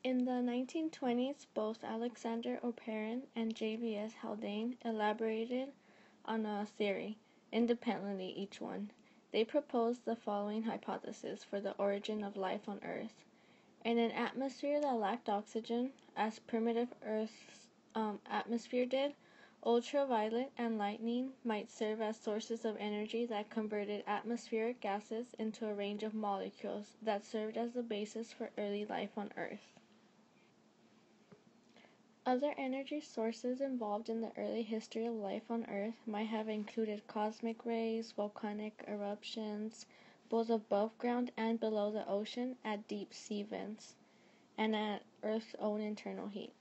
In the 1920s, both Alexander Oparin and J.V.S. Haldane elaborated on a theory, independently each one. They proposed the following hypothesis for the origin of life on Earth. In an atmosphere that lacked oxygen, as primitive Earth's atmosphere did, ultraviolet and lightning might serve as sources of energy that converted atmospheric gases into a range of molecules that served as the basis for early life on Earth. Other energy sources involved in the early history of life on Earth might have included cosmic rays, volcanic eruptions, both above ground and below the ocean at deep sea vents, and at Earth's own internal heat.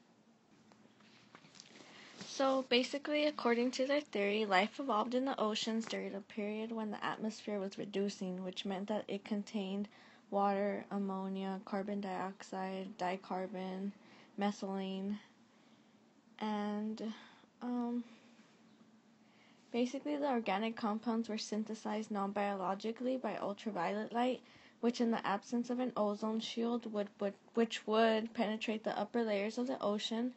So basically, according to their theory, life evolved in the oceans during a period when the atmosphere was reducing, which meant that it contained water, ammonia, carbon dioxide, dicarbon, methylene, and basically the organic compounds were synthesized non-biologically by ultraviolet light, which in the absence of an ozone shield which would penetrate the upper layers of the ocean.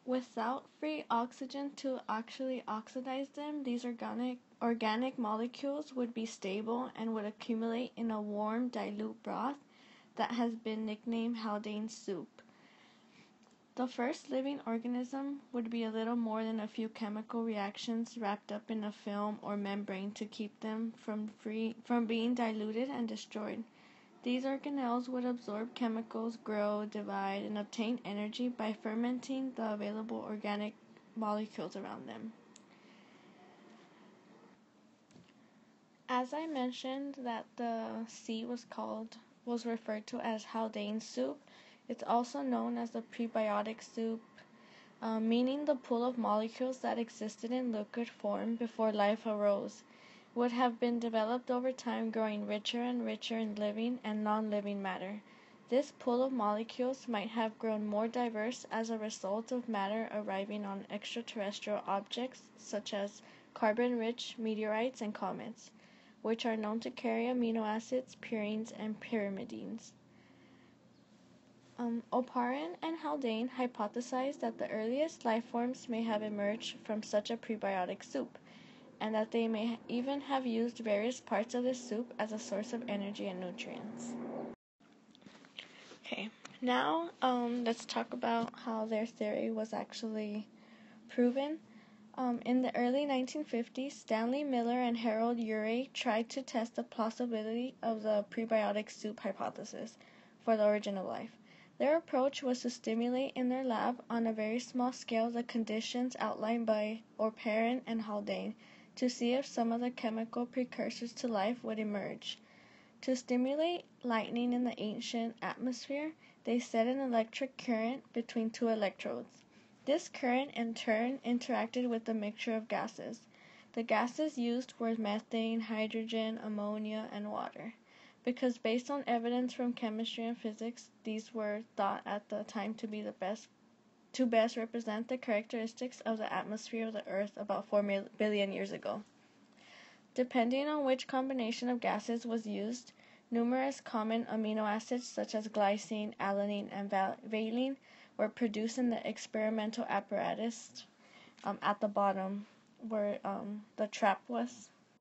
Without free oxygen to actually oxidize them, these organic molecules would be stable and would accumulate in a warm, dilute broth that has been nicknamed Haldane soup. The first living organism would be a little more than a few chemical reactions wrapped up in a film or membrane to keep them from being diluted and destroyed. These organelles would absorb chemicals, grow, divide, and obtain energy by fermenting the available organic molecules around them. As I mentioned that the sea was referred to as Haldane soup, it's also known as the prebiotic soup, meaning the pool of molecules that existed in liquid form before life arose would have been developed over time, growing richer and richer in living and non-living matter. This pool of molecules might have grown more diverse as a result of matter arriving on extraterrestrial objects such as carbon-rich meteorites and comets, which are known to carry amino acids, purines, and pyrimidines. Oparin and Haldane hypothesized that the earliest life forms may have emerged from such a prebiotic soup, and that they may even have used various parts of this soup as a source of energy and nutrients. Okay, now let's talk about how their theory was actually proven. In the early 1950s, Stanley Miller and Harold Urey tried to test the plausibility of the prebiotic soup hypothesis for the origin of life. Their approach was to stimulate in their lab on a very small scale the conditions outlined by Oparin and Haldane to see if some of the chemical precursors to life would emerge. To stimulate lightning in the ancient atmosphere, they set an electric current between two electrodes. This current in turn interacted with the mixture of gases. The gases used were methane, hydrogen, ammonia, and water. Because based on evidence from chemistry and physics, these were thought at the time to be best represent the characteristics of the atmosphere of the Earth about 4 billion years ago. Depending on which combination of gases was used, numerous common amino acids such as glycine, alanine, and valine were produced in the experimental apparatus at the bottom where the trap was.